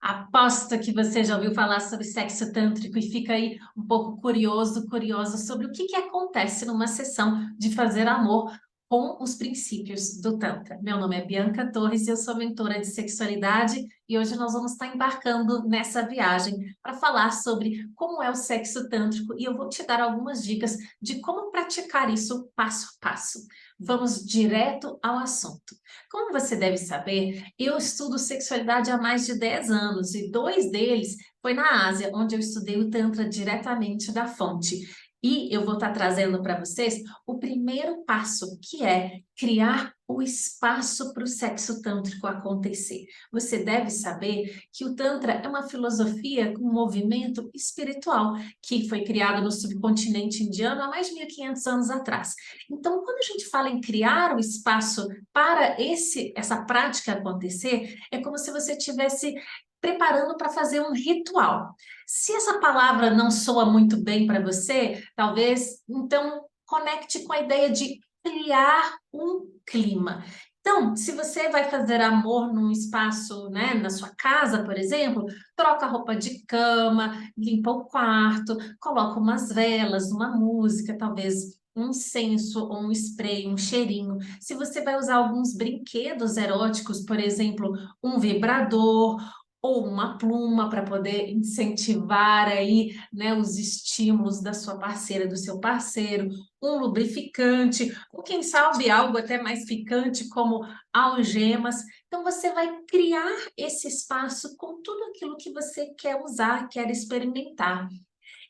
Aposto que você já ouviu falar sobre sexo tântrico e fica aí um pouco curioso, curiosa sobre o que acontece numa sessão de fazer amor com os princípios do Tantra. Meu nome é Bianca Torres e eu sou mentora de sexualidade e hoje nós vamos estar embarcando nessa viagem para falar sobre como é o sexo tântrico e eu vou te dar algumas dicas de como praticar isso passo a passo. Vamos direto ao assunto. Como você deve saber, eu estudo sexualidade há mais de 10 anos e 2 deles foi na Ásia, onde eu estudei o Tantra diretamente da fonte. E eu vou estar trazendo para vocês o primeiro passo, que é criar o espaço para o sexo tântrico acontecer. Você deve saber que o Tantra é uma filosofia com um movimento espiritual que foi criado no subcontinente indiano há mais de 1500 anos atrás. Então, quando a gente fala em criar o espaço para essa prática acontecer, é como se você estivesse preparando para fazer um ritual. Se essa palavra não soa muito bem para você, talvez, então, conecte com a ideia de criar um clima. Então, se você vai fazer amor num espaço, né, na sua casa, por exemplo, troca a roupa de cama, limpa o quarto, coloca umas velas, uma música, talvez um incenso ou um spray, um cheirinho. Se você vai usar alguns brinquedos eróticos, por exemplo, um vibrador ou uma pluma para poder incentivar aí, né, os estímulos da sua parceira, do seu parceiro, um lubrificante, ou quem sabe algo até mais ficante como algemas. Então você vai criar esse espaço com tudo aquilo que você quer usar, quer experimentar.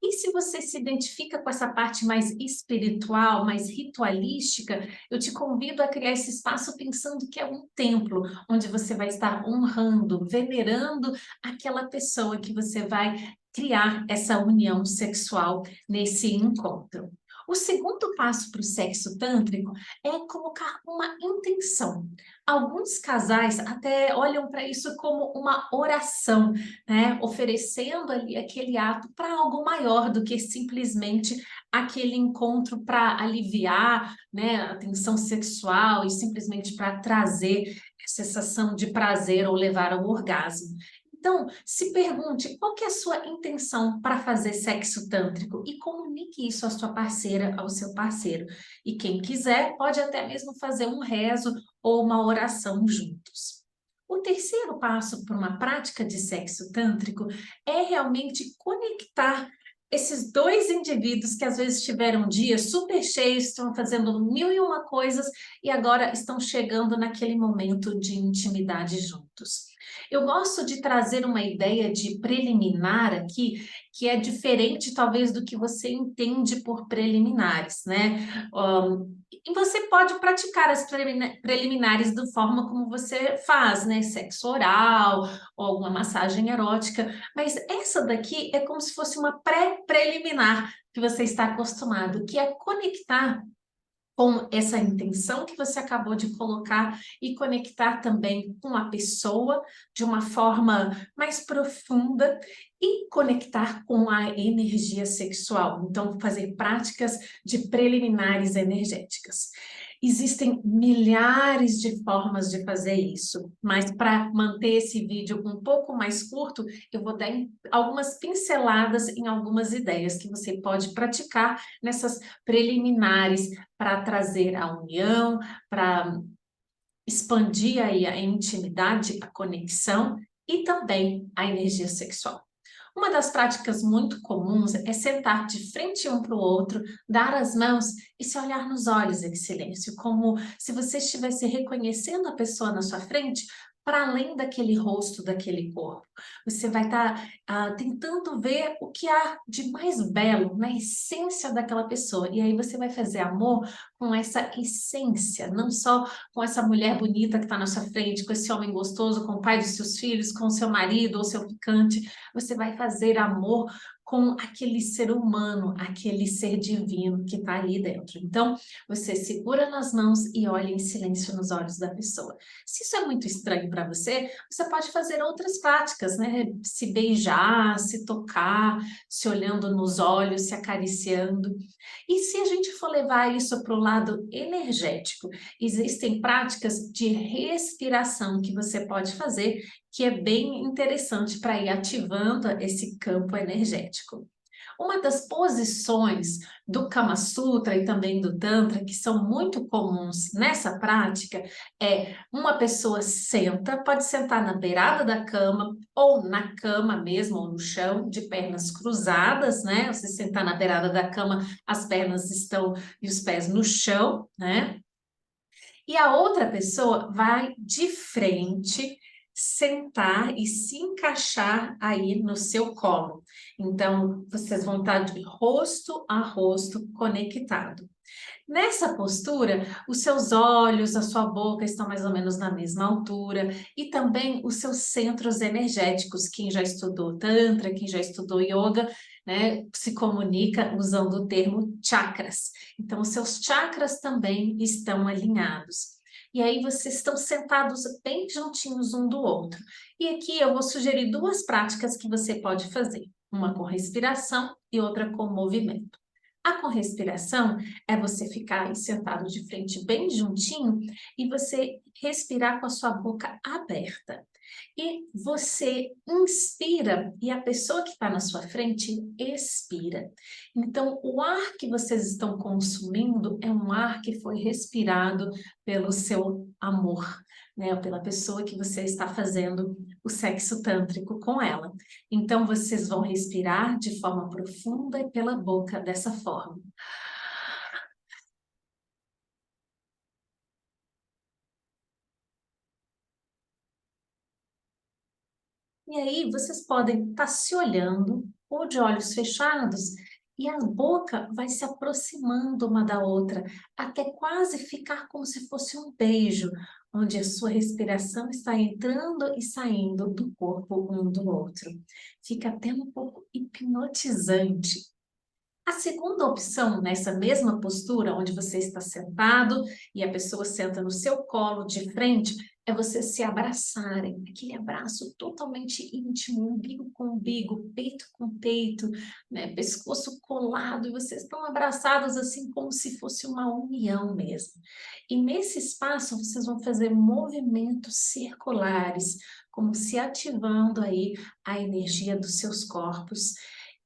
E se você se identifica com essa parte mais espiritual, mais ritualística, eu te convido a criar esse espaço pensando que é um templo, onde você vai estar honrando, venerando aquela pessoa que você vai criar essa união sexual nesse encontro. O segundo passo para o sexo tântrico é colocar uma intenção. Alguns casais até olham para isso como uma oração, né? Oferecendo ali aquele ato para algo maior do que simplesmente aquele encontro para aliviar, né, a tensão sexual e simplesmente para trazer essa sensação de prazer ou levar ao orgasmo. Então, se pergunte qual que é a sua intenção para fazer sexo tântrico e comunique isso à sua parceira, ao seu parceiro. E quem quiser pode até mesmo fazer um rezo ou uma oração juntos. O terceiro passo para uma prática de sexo tântrico é realmente conectar esses dois indivíduos que às vezes tiveram dias super cheios, estão fazendo mil e uma coisas e agora estão chegando naquele momento de intimidade juntos. Eu gosto de trazer uma ideia de preliminar aqui, que é diferente talvez do que você entende por preliminares, né? E você pode praticar as preliminares da forma como você faz, né? Sexo oral, ou alguma massagem erótica, mas essa daqui é como se fosse uma pré-preliminar que você está acostumado, que é conectar com essa intenção que você acabou de colocar e conectar também com a pessoa de uma forma mais profunda e conectar com a energia sexual. Então, fazer práticas de preliminares energéticas. Existem milhares de formas de fazer isso, mas para manter esse vídeo um pouco mais curto, eu vou dar algumas pinceladas em algumas ideias que você pode praticar nessas preliminares para trazer a união, para expandir aí a intimidade, a conexão e também a energia sexual. Uma das práticas muito comuns é sentar de frente um para o outro, dar as mãos e se olhar nos olhos em silêncio, como se você estivesse reconhecendo a pessoa na sua frente, para além daquele rosto, daquele corpo. Você vai estar tentando ver o que há de mais belo na essência daquela pessoa. E aí você vai fazer amor com essa essência, não só com essa mulher bonita que está na sua frente, com esse homem gostoso, com o pai dos seus filhos, com o seu marido ou seu ficante. Você vai fazer amor com aquele ser humano, aquele ser divino que está ali dentro. Então, você segura nas mãos e olha em silêncio nos olhos da pessoa. Se isso é muito estranho para você, você pode fazer outras práticas, né? Se beijar, se tocar, se olhando nos olhos, se acariciando. E se a gente for levar isso para o lado energético, existem práticas de respiração que você pode fazer que é bem interessante para ir ativando esse campo energético. Uma das posições do Kama Sutra e também do Tantra, que são muito comuns nessa prática, é uma pessoa senta, pode sentar na beirada da cama, ou na cama mesmo, ou no chão, de pernas cruzadas, né? Você sentar na beirada da cama, as pernas estão e os pés no chão, né? E a outra pessoa vai de frente sentar e se encaixar aí no seu colo. Então, vocês vão estar de rosto a rosto conectado. Nessa postura, os seus olhos, a sua boca estão mais ou menos na mesma altura e também os seus centros energéticos. Quem já estudou Tantra, quem já estudou Yoga, né, se comunica usando o termo chakras. Então, os seus chakras também estão alinhados. E aí vocês estão sentados bem juntinhos um do outro. E aqui eu vou sugerir duas práticas que você pode fazer. Uma com respiração e outra com movimento. A com respiração é você ficar aí sentado de frente bem juntinho e você respirar com a sua boca aberta. E você inspira e a pessoa que está na sua frente expira. Então, o ar que vocês estão consumindo é um ar que foi respirado pelo seu amor, né? Ou pela pessoa que você está fazendo o sexo tântrico com ela. Então, vocês vão respirar de forma profunda e pela boca dessa forma. E aí vocês podem estar se olhando ou de olhos fechados e a boca vai se aproximando uma da outra até quase ficar como se fosse um beijo, onde a sua respiração está entrando e saindo do corpo um do outro. Fica até um pouco hipnotizante. A segunda opção, nessa mesma postura, onde você está sentado e a pessoa senta no seu colo de frente, é vocês se abraçarem. Aquele abraço totalmente íntimo, umbigo com umbigo, peito com peito, né? Pescoço colado, e vocês estão abraçados assim como se fosse uma união mesmo. E nesse espaço, vocês vão fazer movimentos circulares, como se ativando aí a energia dos seus corpos.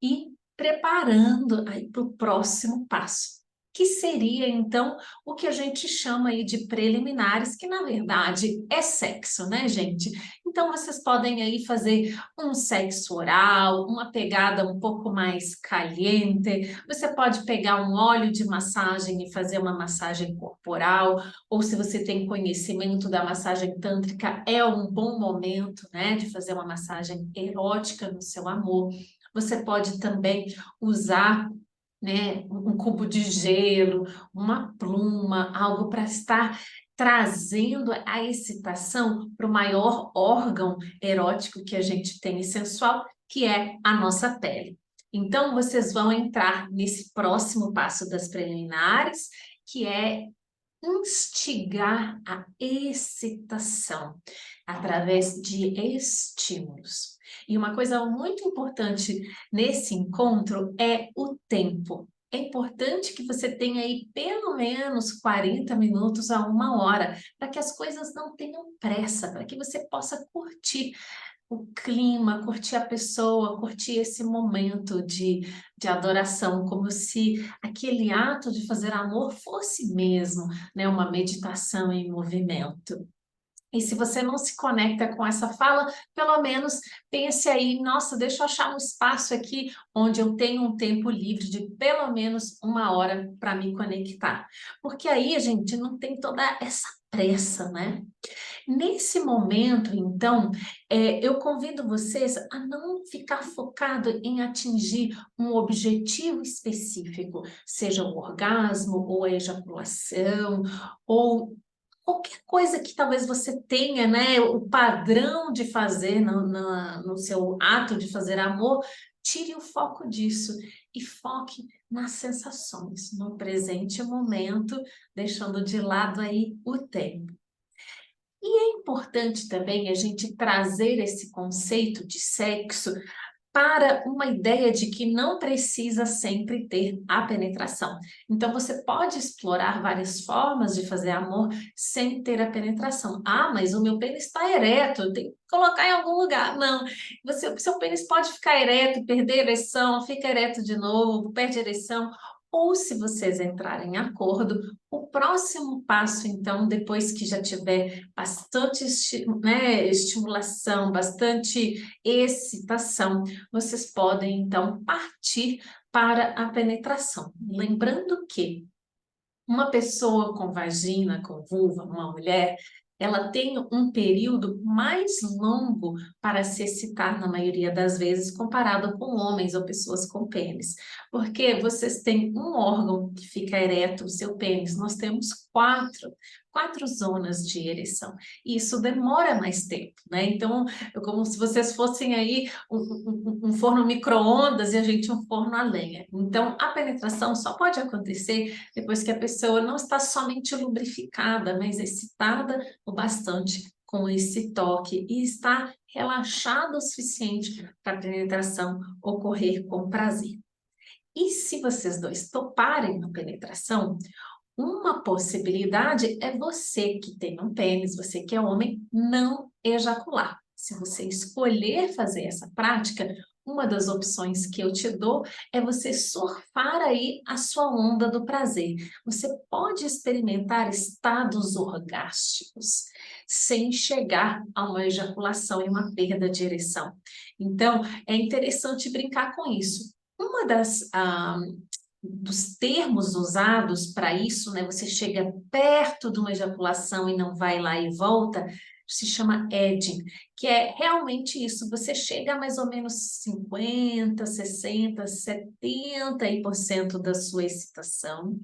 E preparando aí para o próximo passo, que seria então o que a gente chama aí de preliminares, que na verdade é sexo, né, gente? Então vocês podem aí fazer um sexo oral, uma pegada um pouco mais caliente, você pode pegar um óleo de massagem e fazer uma massagem corporal, ou se você tem conhecimento da massagem tântrica, é um bom momento, né, de fazer uma massagem erótica no seu amor. Você pode também usar, né, um cubo de gelo, uma pluma, algo para estar trazendo a excitação para o maior órgão erótico que a gente tem e sensual, que é a nossa pele. Então, vocês vão entrar nesse próximo passo das preliminares, que é instigar a excitação através de estímulos. E uma coisa muito importante nesse encontro é o tempo. É importante que você tenha aí pelo menos 40 minutos a uma hora, para que as coisas não tenham pressa, para que você possa curtir o clima, curtir a pessoa, curtir esse momento de adoração, como se aquele ato de fazer amor fosse mesmo, né, uma meditação em movimento. E se você não se conecta com essa fala, pelo menos pense aí, nossa, deixa eu achar um espaço aqui onde eu tenho um tempo livre de pelo menos uma hora para me conectar. Porque aí a gente não tem toda essa pressa, né? Nesse momento, então, eu convido vocês a não ficar focado em atingir um objetivo específico, seja o orgasmo, ou a ejaculação, ou qualquer coisa que talvez você tenha, né, o padrão de fazer no seu ato de fazer amor, tire o foco disso e foque nas sensações, no presente momento, deixando de lado aí o tempo. E é importante também a gente trazer esse conceito de sexo para uma ideia de que não precisa sempre ter a penetração. Então, você pode explorar várias formas de fazer amor sem ter a penetração. Ah, mas o meu pênis está ereto, eu tenho que colocar em algum lugar. Não, seu pênis pode ficar ereto, perder a ereção, fica ereto de novo, perde a ereção, ou se vocês entrarem em acordo, o próximo passo, então, depois que já tiver bastante estimulação, bastante excitação, vocês podem, então, partir para a penetração. Lembrando que uma pessoa com vagina, com vulva, uma mulher, ela tem um período mais longo para se excitar na maioria das vezes comparado com homens ou pessoas com pênis. Porque vocês têm um órgão que fica ereto, o seu pênis, nós temos quatro zonas de ereção. E isso demora mais tempo, né? Então, é como se vocês fossem aí um forno micro-ondas e a gente um forno a lenha. Então, a penetração só pode acontecer depois que a pessoa não está somente lubrificada, mas excitada o bastante com esse toque e está relaxada o suficiente para a penetração ocorrer com prazer. E se vocês dois toparem na penetração, uma possibilidade é você que tem um pênis, você que é homem, não ejacular. Se você escolher fazer essa prática, uma das opções que eu te dou é você surfar aí a sua onda do prazer. Você pode experimentar estados orgásticos sem chegar a uma ejaculação e uma perda de ereção. Então, é interessante brincar com isso. Uma dos termos usados para isso, né? Você chega perto de uma ejaculação e não vai lá e volta, se chama edging, que é realmente isso, você chega a mais ou menos 50, 60, 70% da sua excitação,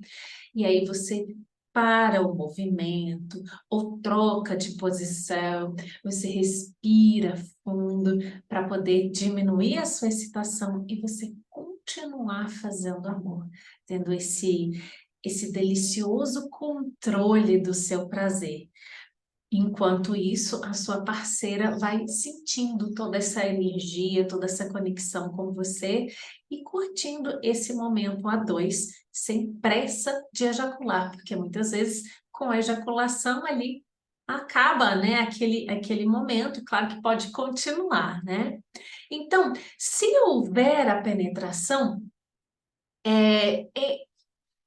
e aí você para o movimento, ou troca de posição, você respira fundo para poder diminuir a sua excitação e você continuar fazendo amor, tendo esse delicioso controle do seu prazer. Enquanto isso, a sua parceira vai sentindo toda essa energia, toda essa conexão com você e curtindo esse momento a dois, sem pressa de ejacular, porque muitas vezes com a ejaculação ali acaba, né, aquele momento, claro que pode continuar, né? Então, se houver a penetração,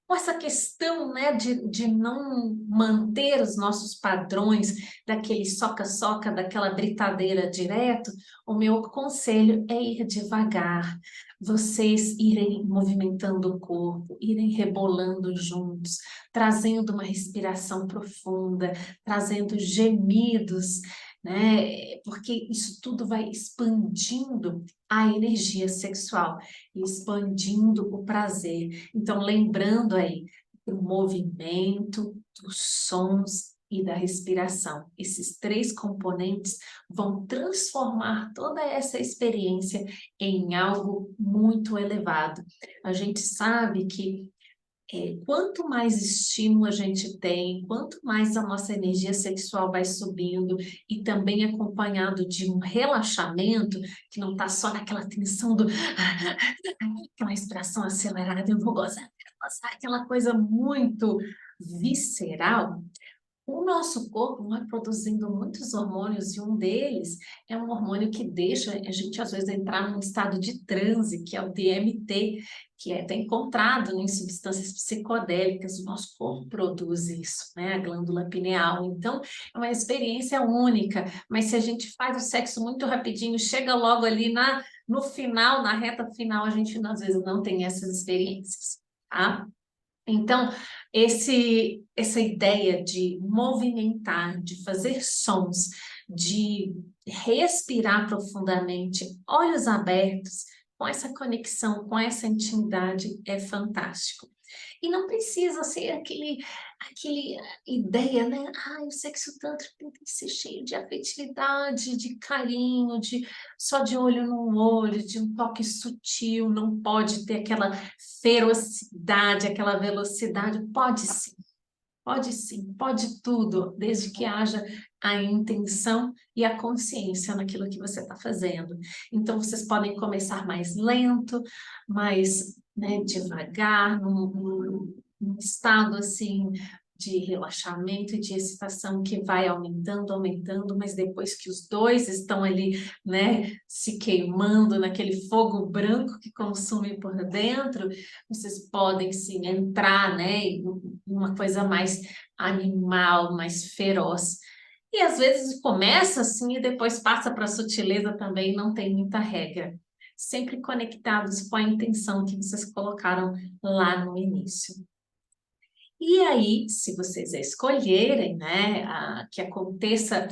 com essa questão, né, de não manter os nossos padrões daquele soca-soca, daquela britadeira direto, o meu conselho é ir devagar, vocês irem movimentando o corpo, irem rebolando juntos, trazendo uma respiração profunda, trazendo gemidos, né, porque isso tudo vai expandindo a energia sexual, expandindo o prazer. Então, lembrando aí do movimento, dos sons e da respiração. Esses três componentes vão transformar toda essa experiência em algo muito elevado. A gente sabe que quanto mais estímulo a gente tem, quanto mais a nossa energia sexual vai subindo e também acompanhado de um relaxamento, que não está só naquela tensão do aquela respiração acelerada, eu vou gozar, aquela coisa muito visceral, o nosso corpo vai produzindo muitos hormônios e um deles é um hormônio que deixa a gente às vezes entrar num estado de transe, que é o DMT, que é até encontrado em substâncias psicodélicas. O nosso corpo produz isso, né? A glândula pineal. Então, é uma experiência única, mas se a gente faz o sexo muito rapidinho, chega logo ali no final, na reta final, a gente às vezes não tem essas experiências, tá? Então, essa ideia de movimentar, de fazer sons, de respirar profundamente, olhos abertos, com essa conexão, com essa intimidade, é fantástico. E não precisa ser aquele ideia, né? Ah, o sexo tântrico tem que ser cheio de afetividade, de carinho, só de olho no olho, de um toque sutil, não pode ter aquela ferocidade, aquela velocidade. Pode sim, Pode sim, pode tudo, desde que haja a intenção e a consciência naquilo que você está fazendo. Então, vocês podem começar mais lento, mais, né, devagar, num estado assim de relaxamento e de excitação que vai aumentando, aumentando, mas depois que os dois estão ali, né, se queimando naquele fogo branco que consome por dentro, vocês podem sim entrar, né, em uma coisa mais animal, mais feroz. E às vezes começa assim e depois passa para a sutileza também, não tem muita regra. Sempre conectados com a intenção que vocês colocaram lá no início. E aí, se vocês escolherem, né, que aconteça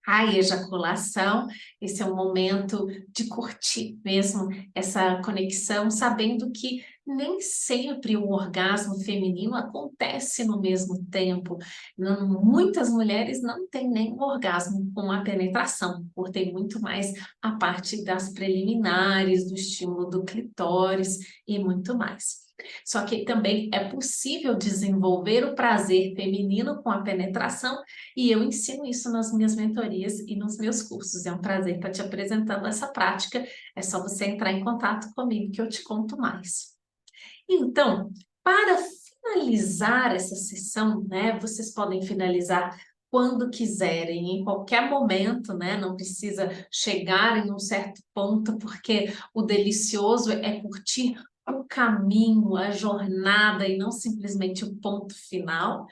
a ejaculação, esse é um momento de curtir mesmo essa conexão, sabendo que nem sempre o orgasmo feminino acontece no mesmo tempo. Muitas mulheres não têm nem orgasmo com a penetração, por ter muito mais a parte das preliminares, do estímulo do clitóris e muito mais. Só que também é possível desenvolver o prazer feminino com a penetração e eu ensino isso nas minhas mentorias e nos meus cursos. É um prazer estar te apresentando essa prática. É só você entrar em contato comigo que eu te conto mais. Então, para finalizar essa sessão, né, vocês podem finalizar quando quiserem, em qualquer momento, né? Não precisa chegar em um certo ponto, porque o delicioso é curtir o caminho, a jornada e não simplesmente o ponto final.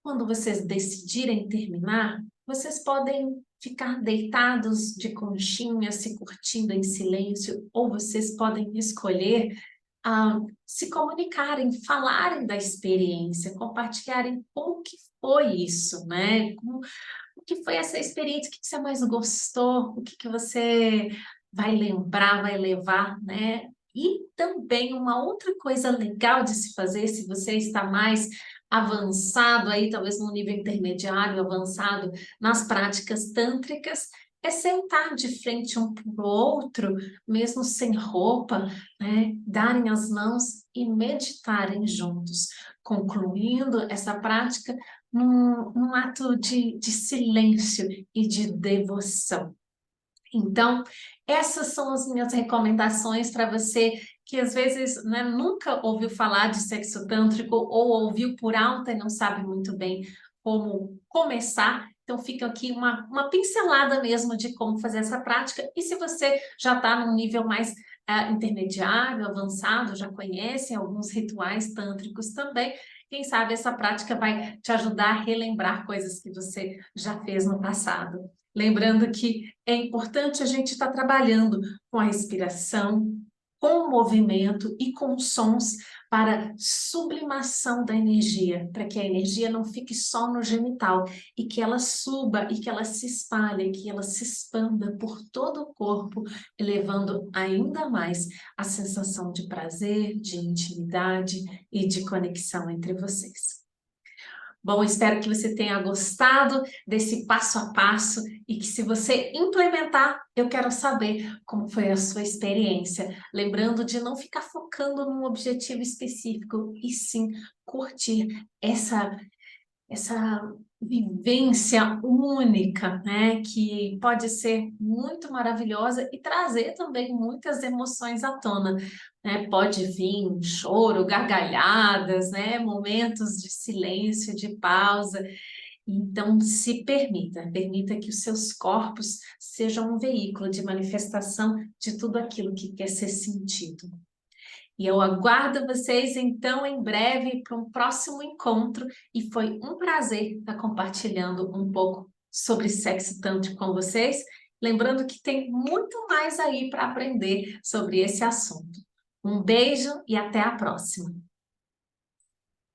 Quando vocês decidirem terminar, vocês podem ficar deitados de conchinha, se curtindo em silêncio, ou vocês podem escolher se comunicarem, falarem da experiência, compartilharem como que foi isso, né? O que foi essa experiência, o que você mais gostou, o que você vai lembrar, vai levar, né? E também uma outra coisa legal de se fazer, se você está mais avançado aí, talvez no nível intermediário, avançado nas práticas tântricas, é sentar de frente um para o outro, mesmo sem roupa, né? Darem as mãos e meditarem juntos, concluindo essa prática num ato de silêncio e de devoção. Então, essas são as minhas recomendações para você que às vezes, né, nunca ouviu falar de sexo tântrico ou ouviu por alto e não sabe muito bem como começar. Então, fica aqui uma pincelada mesmo de como fazer essa prática. E se você já está num nível mais intermediário, avançado, já conhece alguns rituais tântricos também, quem sabe essa prática vai te ajudar a relembrar coisas que você já fez no passado. Lembrando que é importante a gente estar trabalhando com a respiração, com o movimento e com sons para sublimação da energia, para que a energia não fique só no genital e que ela suba e que ela se espalhe, que ela se expanda por todo o corpo, elevando ainda mais a sensação de prazer, de intimidade e de conexão entre vocês. Bom, espero que você tenha gostado desse passo a passo e que se você implementar, eu quero saber como foi a sua experiência. Lembrando de não ficar focando num objetivo específico e sim curtir essa vivência única, né, que pode ser muito maravilhosa e trazer também muitas emoções à tona, né? Pode vir um choro, gargalhadas, né, momentos de silêncio, de pausa. Então, se permita que os seus corpos sejam um veículo de manifestação de tudo aquilo que quer ser sentido. E eu aguardo vocês, então, em breve para um próximo encontro. E foi um prazer estar compartilhando um pouco sobre sexo tântrico com vocês. Lembrando que tem muito mais aí para aprender sobre esse assunto. Um beijo e até a próxima!